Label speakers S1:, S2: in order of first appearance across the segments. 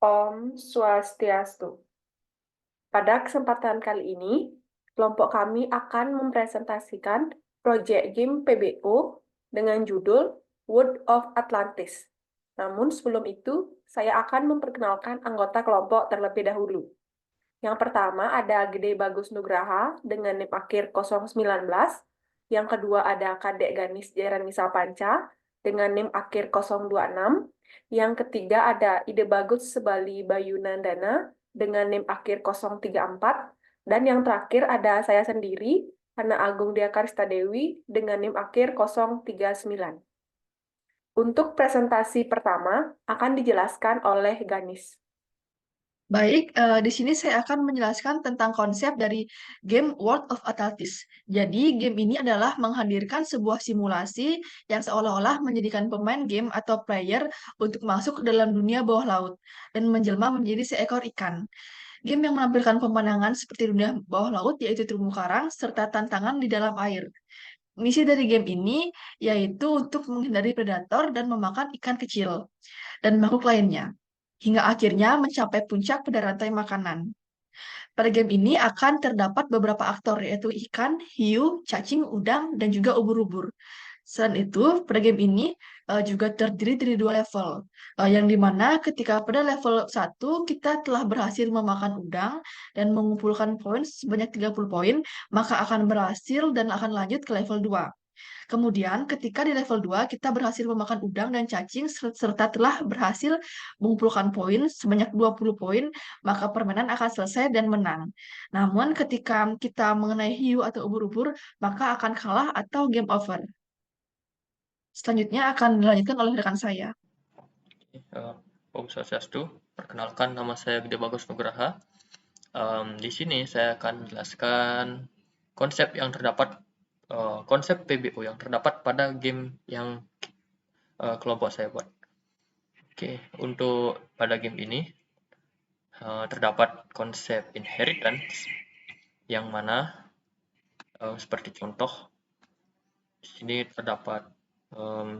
S1: Om Swastiastu. Pada kesempatan kali ini, kelompok kami akan mempresentasikan proyek game PBO dengan judul World of Atlantis. Namun sebelum itu, saya akan memperkenalkan anggota kelompok terlebih dahulu. Yang pertama ada Gede Bagus Nugraha dengan NIM akhir 019. Yang kedua ada Kadek Ganis Jairan Misal Panca dengan NIM akhir 026. Yang ketiga ada Ide Bagus Sebali Bayu Nandana dengan NIM akhir 034. Dan yang terakhir ada saya sendiri, Hana Agung Dia Karista Dewi dengan NIM akhir 039. Untuk presentasi pertama akan dijelaskan oleh Ganis.
S2: Baik, di sini saya akan menjelaskan tentang konsep dari game World of Atlantis. Jadi, game ini adalah menghadirkan sebuah simulasi yang seolah-olah menjadikan pemain game atau player untuk masuk ke dalam dunia bawah laut dan menjelma menjadi seekor ikan. Game yang menampilkan pemandangan seperti dunia bawah laut, yaitu terumbu karang, serta tantangan di dalam air. Misi dari game ini yaitu untuk menghindari predator dan memakan ikan kecil dan makhluk lainnya, hingga akhirnya mencapai puncak pada rantai makanan. Pada game ini akan terdapat beberapa aktor, yaitu ikan, hiu, cacing, udang, dan juga ubur-ubur. Selain itu, pada game ini juga terdiri dari dua level, yang dimana ketika pada level 1 kita telah berhasil memakan udang dan mengumpulkan poin sebanyak 30 poin, maka akan berhasil dan akan lanjut ke level 2. Kemudian, ketika di level 2 kita berhasil memakan udang dan cacing serta telah berhasil mengumpulkan poin sebanyak 20 poin, maka permainan akan selesai dan menang. Namun, ketika kita mengenai hiu atau ubur-ubur, maka akan kalah atau game over. Selanjutnya akan dilanjutkan oleh rekan saya.
S3: Om Swastiastu, perkenalkan nama saya Gede Bagus Nugraha. Di sini saya akan menjelaskan konsep yang terdapat konsep PBO yang terdapat pada game yang kelompok saya buat. Oke, untuk pada game ini terdapat konsep inheritance yang mana seperti contoh di sini terdapat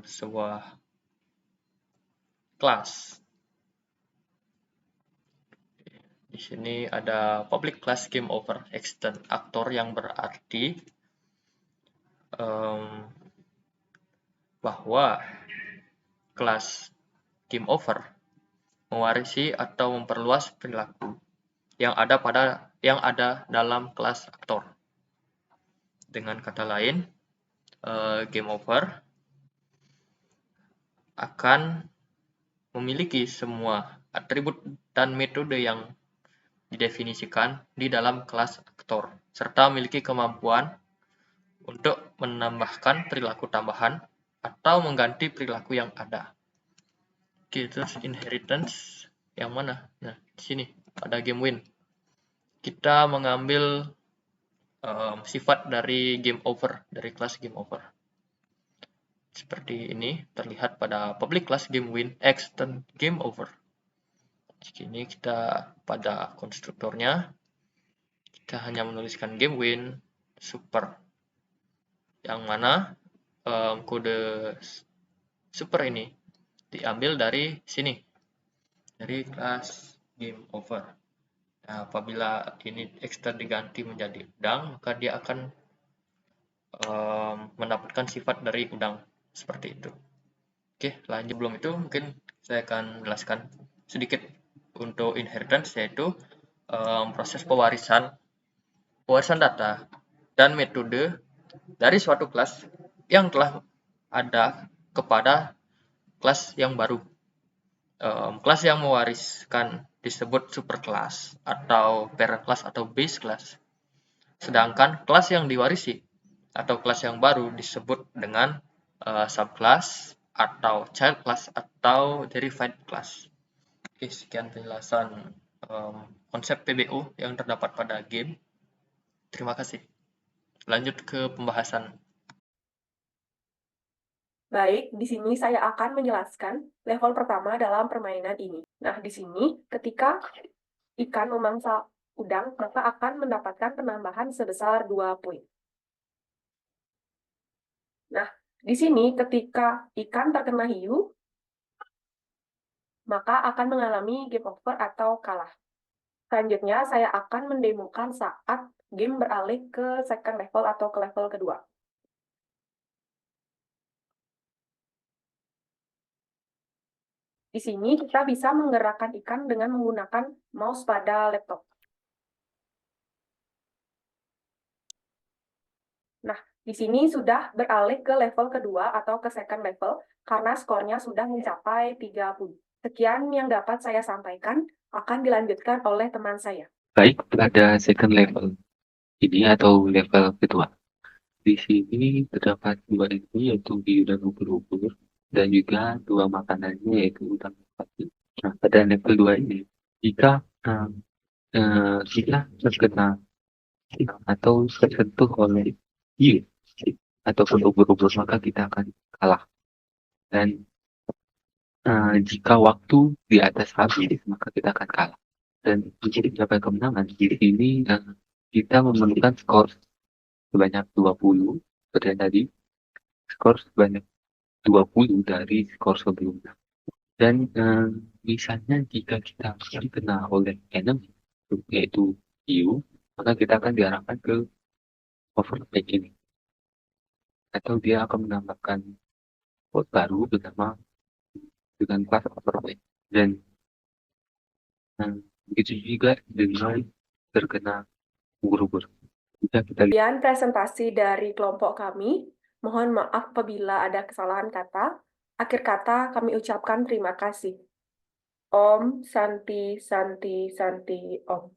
S3: sebuah kelas. Di sini ada public class game over extend aktor yang berarti bahwa kelas game over mewarisi atau memperluas perilaku yang ada dalam kelas aktor. Dengan kata lain, game over akan memiliki semua atribut dan metode yang didefinisikan di dalam kelas aktor, serta memiliki kemampuan untuk menambahkan perilaku tambahan atau mengganti perilaku yang ada. Oke, terus inheritance yang mana? Nah, di sini pada game win. Kita mengambil sifat dari game over, dari kelas game over. Seperti ini terlihat pada public class game win extend game over. Di sini kita pada konstruktornya kita hanya menuliskan game win super, yang mana kode super ini diambil dari sini, dari kelas game over. Nah, apabila ini extend diganti menjadi udang, maka dia akan mendapatkan sifat dari udang seperti itu. Oke, lanjut. Belum itu mungkin saya akan menjelaskan sedikit untuk inheritance, yaitu proses pewarisan data dan metode dari suatu kelas yang telah ada kepada kelas yang baru. Kelas yang mewariskan disebut superclass atau parent class atau base class. Sedangkan kelas yang diwarisi atau kelas yang baru disebut dengan subclass atau child class atau derived class. Oke, sekian penjelasan konsep PBO yang terdapat pada game. Terima kasih. Lanjut ke pembahasan.
S1: Baik, di sini saya akan menjelaskan level pertama dalam permainan ini. Nah, di sini ketika ikan memangsa udang, maka akan mendapatkan penambahan sebesar 2 poin. Nah, di sini ketika ikan terkena hiu, maka akan mengalami game over atau kalah. Selanjutnya, saya akan mendemokan saat game beralih ke second level atau ke level kedua. Di sini kita bisa menggerakkan ikan dengan menggunakan mouse pada laptop. Nah, di sini sudah beralih ke level kedua atau ke second level karena skornya sudah mencapai 30. Sekian yang dapat saya sampaikan, akan dilanjutkan oleh teman saya.
S4: Baik, pada second level ini atau level kedua. Di sini terdapat dua ini, yaitu hiu dan ubur-ubur, dan juga dua makanannya, yaitu udang dan patin. Nah, pada level 2 ini, jika kita terkena atau tersentuh oleh hiu ataupun ubur-ubur, maka kita akan kalah. Dan jika waktu di atas habis, maka kita akan kalah. Dan untuk mencapai kemenangan, di sini kita memerlukan skor sebanyak 20, seperti yang tadi, skor sebanyak 20 dari skor sebelumnya. Dan misalnya jika kita kena oleh enemy, yaitu hiu, maka kita akan diarahkan ke overtake ini. Atau dia akan menambahkan bot baru dengan kelas overtake. Dan begitu juga dengan terkena ubur-ubur.
S1: Sekian presentasi dari kelompok kami. Mohon maaf apabila ada kesalahan kata. Akhir kata kami ucapkan terima kasih. Om Santi Santi Santi Om.